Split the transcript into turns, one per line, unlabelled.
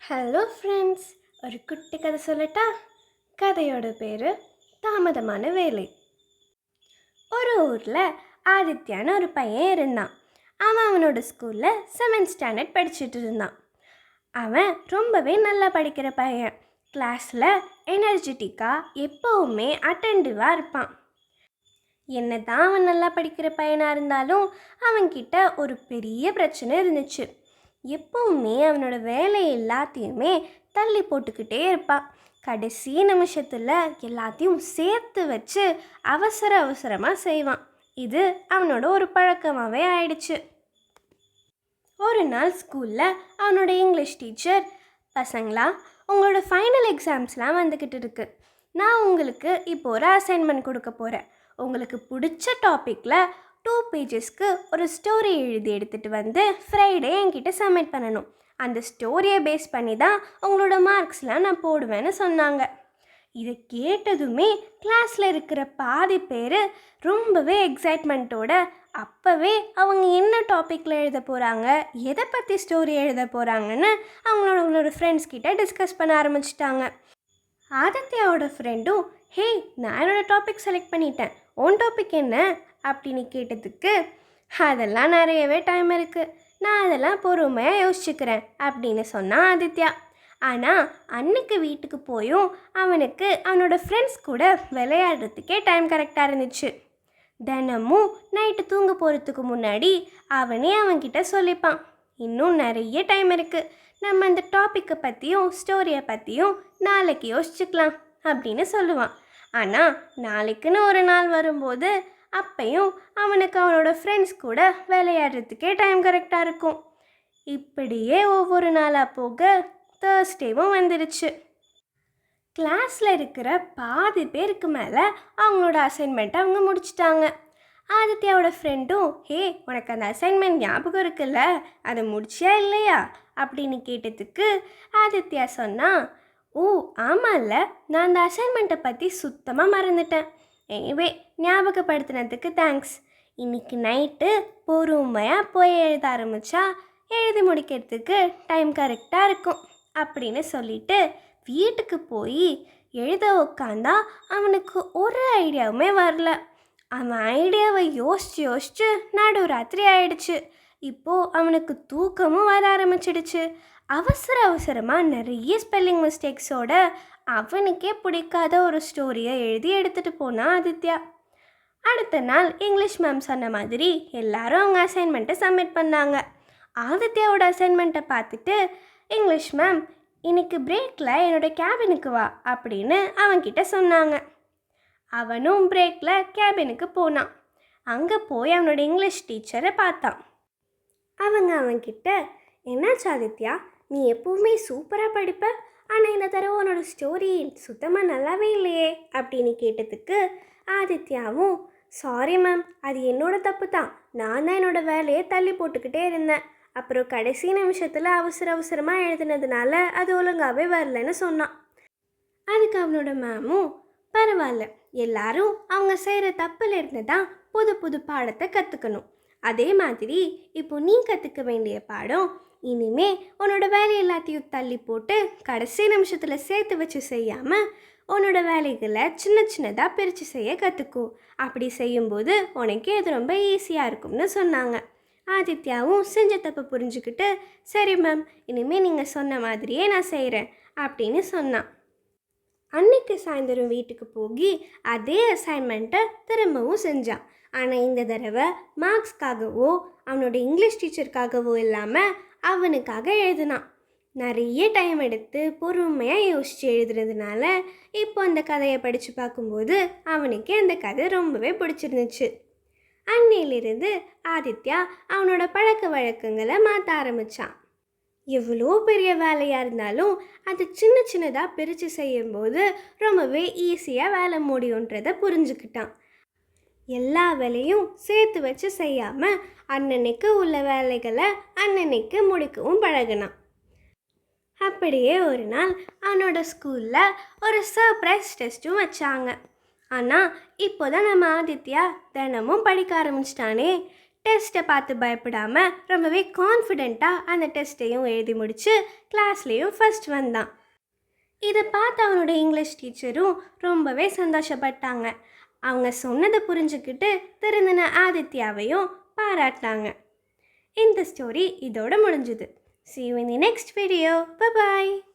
Hello friends, ஒரு குட்டி கதை சொல்லட்டா? கதையோட பேர் தாமதமான வேலை. ஒரு ஊரில் ஆதித்யான்னு ஒரு பையன் இருந்தான். அவன் அவனோட ஸ்கூலில் 7th ஸ்டாண்டர்ட் படிச்சுட்டு இருந்தான். அவன் ரொம்பவே நல்லா படிக்கிற பையன். கிளாஸில் எனர்ஜெட்டிக்காக எப்போவுமே அட்டென்டிவாக இருப்பான். என்ன தான் அவன் நல்லா படிக்கிற பையனாக இருந்தாலும் அவன்கிட்ட ஒரு பெரிய பிரச்சனை இருந்துச்சு. எப்பவுமே அவனோட வேலை எல்லாத்தையுமே தள்ளி போட்டுக்கிட்டே இருப்பான். கடைசி நிமிஷத்தில் எல்லாத்தையும் சேர்த்து வச்சு அவசர அவசரமாக செய்வான். இது அவனோட ஒரு பழக்கமாகவே ஆயிடுச்சு. ஒரு நாள் ஸ்கூலில் அவனோட இங்கிலீஷ் டீச்சர், பசங்களா, உங்களோட ஃபைனல் எக்ஸாம்ஸ்லாம் வந்துக்கிட்டு இருக்கு. நான் உங்களுக்கு இப்போ ஒரு அசைன்மெண்ட் கொடுக்க போகிறேன். உங்களுக்கு பிடிச்ச டாப்பிக்கில் 2 பேஜஸ்க்கு ஒரு ஸ்டோரி எழுதி எடுத்துகிட்டு வந்து ஃப்ரைடே என்கிட்ட சப்மிட் பண்ணணும். அந்த ஸ்டோரியை பேஸ் பண்ணி தான் உங்களோட மார்க்ஸ்லாம் நான் போடுவேன்னு சொன்னாங்க. இதை கேட்டதுமே கிளாஸில் இருக்கிற பாதி பேர் ரொம்பவே எக்ஸைட்மெண்ட்டோட அப்போவே அவங்க என்ன டாப்பிக்கில் எழுத போகிறாங்க, எதை பற்றி ஸ்டோரி எழுத போகிறாங்கன்னு அவங்களோட ஃப்ரெண்ட்ஸ் கிட்ட டிஸ்கஸ் பண்ண ஆரம்பிச்சிட்டாங்க. ஆதித்யாவோட ஃப்ரெண்டும், ஹே, நான் என்னோடய டாபிக் செலக்ட் பண்ணிட்டேன், ஓன் டாபிக் என்ன அப்படின்னு கேட்டதுக்கு, அதெல்லாம் நிறையவே டைம் இருக்குது, நான் அதெல்லாம் பொறுமையாக யோசிச்சுக்கிறேன் அப்படின்னு சொன்னான் ஆதித்யா. ஆனால் அன்னைக்கு வீட்டுக்கு போயும் அவனுக்கு அவனோட ஃப்ரெண்ட்ஸ் கூட விளையாடுறதுக்கே டைம் கரெக்டாக இருந்துச்சு. தினமும் நைட்டு தூங்க போகிறதுக்கு முன்னாடி அவனே அவன்கிட்ட சொல்லிப்பான், இன்னும் நிறைய டைம் இருக்குது, நம்ம அந்த டாப்பிக்கை பற்றியும் ஸ்டோரியை பற்றியும் நாளைக்கு யோசிச்சுக்கலாம் அப்படின்னு சொல்லுவான். ஆனால் நாளைக்குன்னு ஒரு நாள் வரும்போது அப்பையும் அவனுக்கு அவனோட ஃப்ரெண்ட்ஸ் கூட விளையாடுறதுக்கே டைம் கரெக்டாக இருக்கும். இப்படியே ஒவ்வொரு நாளாக போக தேர்ஸ்டேவும் வந்துடுச்சு. கிளாஸில் இருக்கிற பாதி பேருக்கு மேலே அவங்களோட அசைன்மெண்ட்டை அவங்க முடிச்சிட்டாங்க. ஆதித்யாவோட ஃப்ரெண்டும், ஹே, உனக்கு அந்த அசைன்மெண்ட் ஞாபகம் இருக்குல்ல, அதை முடிச்சியா இல்லையா அப்படின்னு கேட்டதுக்கு ஆதித்யா சொன்னான், ஓ ஆமாம்ல, நான் அந்த அசைன்மெண்ட்டை பற்றி சுத்தமாக மறந்துட்டேன். எனிவே, ஞாபகப்படுத்தினதுக்கு தேங்க்ஸ். இன்னைக்கு நைட்டு பொறுமையாக போய் எழுத ஆரம்பித்தா எழுதி முடிக்கிறதுக்கு டைம் கரெக்டாக இருக்கும் அப்படின்னு சொல்லிட்டு வீட்டுக்கு போய் எழுத உட்காந்தா அவனுக்கு ஒரு ஐடியாவுமே வரல. அவன் ஐடியாவை யோசிச்சு நடுராத்திரி ஆயிடுச்சு. இப்போது அவனுக்கு தூக்கமும் வர ஆரம்பிச்சிடுச்சு. அவசரமாக நிறைய ஸ்பெல்லிங் மிஸ்டேக்ஸோட அவனுக்கே பிடிக்காத ஒரு ஸ்டோரியை எழுதி எடுத்துகிட்டு போனான் ஆதித்யா. அடுத்த நாள் இங்கிலீஷ் மேம் சொன்ன மாதிரி எல்லாரும் அவங்க அசைன்மெண்ட்டை சப்மிட் பண்ணாங்க. ஆதித்யாவோட அசைன்மெண்ட்டை பார்த்துட்டு இங்கிலீஷ் மேம், இன்னைக்கு பிரேக்கில் என்னோடய கேபினுக்கு வா அப்படின்னு அவன்கிட்ட சொன்னாங்க. அவனும் பிரேக்கில் கேபினுக்கு போனான். அங்கே போய் அவனோட இங்கிலீஷ் டீச்சரை பார்த்தான். அவன்கிட்ட, என்னாச்சு ஆதித்யா, நீ எப்போவுமே சூப்பராக படிப்ப, ஆனால் இந்த தடவை உன்னோட ஸ்டோரி சுத்தமாக நல்லாவே இல்லையே அப்படின்னு கேட்டதுக்கு ஆதித்யாவும், சாரி மேம், அது என்னோட தப்பு தான், நான் தான் என்னோடய வேலையை தள்ளி போட்டுக்கிட்டே இருந்தேன், அப்புறம் கடைசி நிமிஷத்தில் அவசரமாக எழுதுனதுனால அது ஒழுங்காகவே வரலன்னு சொன்னான். அதுக்கு அவனோட மேமும், பரவாயில்ல, எல்லாரும் அவங்க செய்கிற தப்பில் இருந்து தான் புது பாடத்தை கற்றுக்கணும். அதே மாதிரி இப்போ நீ கற்றுக்க வேண்டிய பாடம், இனிமே உன்னோட வேலை எல்லாத்தையும் தள்ளி போட்டு கடைசி நிமிஷத்தில் சேர்த்து வச்சு செய்யாமல் உன்னோட வேலைகளை சின்னதாக பிரித்து செய்ய கற்றுக்கோ. அப்படி செய்யும்போது உனக்கே அது ரொம்ப ஈஸியாக இருக்கும்னு சொன்னாங்க. ஆதித்யாவும் செஞ்ச தப்பை புரிஞ்சுக்கிட்டு, சரி மேம், இனிமேல் நீங்கள் சொன்ன மாதிரியே நான் செய்கிறேன் அப்படின்னு சொன்னான். அன்னைக்கு சாயந்தரம் வீட்டுக்கு போய் அதே அசைன்மெண்ட்டை திரும்பவும் செஞ்சான். ஆனால் இந்த தடவை மார்க்ஸ்க்காகவோ அவனோட இங்கிலீஷ் டீச்சருக்காகவோ இல்லாமல் அவனுக்காக எழுதினான். நிறைய டைம் எடுத்து பொறுமையாக யோசித்து எழுதுறதுனால இப்போ அந்த கதையை படித்து பார்க்கும்போது அவனுக்கு அந்த கதை ரொம்பவே பிடிச்சிருந்துச்சு. அன்னையிலிருந்து ஆதித்யா அவனோட பழக்க வழக்கங்களை மாற்ற ஆரம்பித்தான். எவ்வளோ பெரிய வேலையாக இருந்தாலும் அது சின்னதாக பிரித்து செய்யும்போது ரொம்பவே ஈஸியாக வேலை முடியுன்றதை புரிஞ்சுக்கிட்டான். எல்லா வேலையும் சேர்த்து வச்சு செய்யாமல் அன்னன்னைக்கு உள்ள வேலைகளை அன்னன்னைக்கு முடிக்கவும் பழகினான். அப்படியே ஒரு நாள் அவனோட ஸ்கூலில் ஒரு சர்ப்ரைஸ் டெஸ்ட்டும் வச்சாங்க. ஆனால் இப்போ தான் நம்ம ஆதித்யா தினமும் படிக்க ஆரம்பிச்சிட்டானே, டெஸ்ட்டை பார்த்து பயப்படாமல் ரொம்பவே கான்ஃபிடெண்ட்டாக அந்த டெஸ்ட்டையும் எழுதி முடித்து கிளாஸ்லேயும் ஃபஸ்ட் வந்தான். இதை பார்த்து அவனோட இங்கிலீஷ் டீச்சரும் ரொம்பவே சந்தோஷப்பட்டாங்க. அவங்க சொன்னதை புரிஞ்சுக்கிட்டு திருந்தின ஆதித்யாவையும் பாராட்டினாங்க. இந்த ஸ்டோரி இதோட முடிஞ்சுது. See you in the next video. Bye bye.